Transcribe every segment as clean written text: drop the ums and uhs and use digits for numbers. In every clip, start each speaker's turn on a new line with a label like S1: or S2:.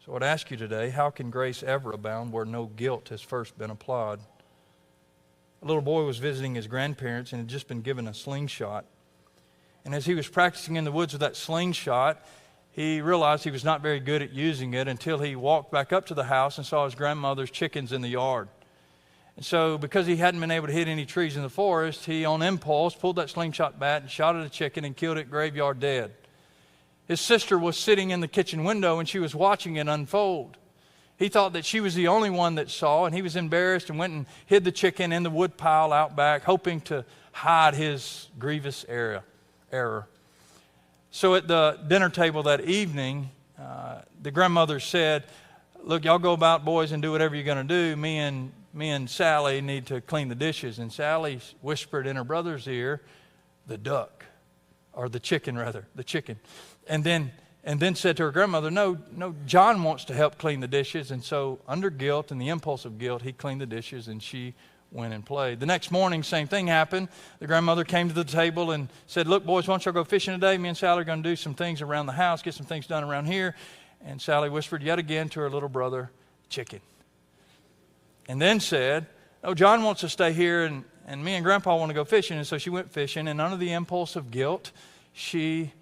S1: So I'd ask you today, how can grace ever abound where no guilt has first been applied? A little boy was visiting his grandparents and had just been given a slingshot. And as he was practicing in the woods with that slingshot, he realized he was not very good at using it until he walked back up to the house and saw his grandmother's chickens in the yard. And so because he hadn't been able to hit any trees in the forest, he on impulse pulled that slingshot bat and shot at a chicken and killed it graveyard dead. His sister was sitting in the kitchen window and she was watching it unfold. He thought that she was the only one that saw, and he was embarrassed and went and hid the chicken in the wood pile out back, hoping to hide his grievous error. So at the dinner table that evening, the grandmother said, "Look, y'all go about, boys, and do whatever you're going to do. Me and Sally need to clean the dishes." And Sally whispered in her brother's ear, "The duck," or the chicken rather, the chicken. And then said to her grandmother, no, John wants to help clean the dishes. And so under guilt and the impulse of guilt, he cleaned the dishes and she went and played. The next morning, same thing happened. The grandmother came to the table and said, "Look, boys, why don't y'all go fishing today? Me and Sally are going to do some things around the house, get some things done around here." And Sally whispered yet again to her little brother, "Chicken." And then said, "Oh, John wants to stay here and me and Grandpa want to go fishing." And so she went fishing, and under the impulse of guilt, she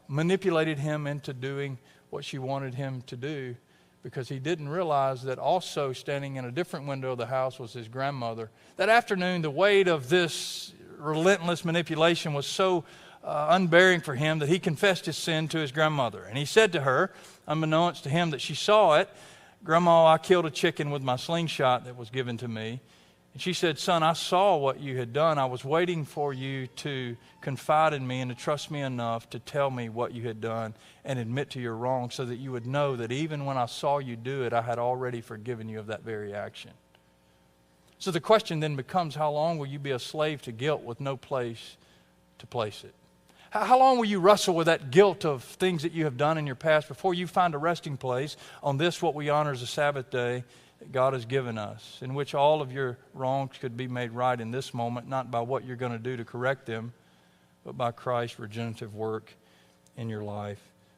S1: manipulated him into doing what she wanted him to do, because he didn't realize that also standing in a different window of the house was his grandmother. That afternoon, the weight of this relentless manipulation was so unbearing for him that he confessed his sin to his grandmother. And he said to her, unbeknownst to him that she saw it, "Grandma, I killed a chicken with my slingshot that was given to me." And she said, "Son, I saw what you had done. I was waiting for you to confide in me and to trust me enough to tell me what you had done and admit to your wrong, so that you would know that even when I saw you do it, I had already forgiven you of that very action." So the question then becomes, how long will you be a slave to guilt with no place to place it? How long will you wrestle with that guilt of things that you have done in your past before you find a resting place on this, what we honor as a Sabbath day, that God has given us, in which all of your wrongs could be made right in this moment, not by what you're going to do to correct them, but by Christ's regenerative work in your life?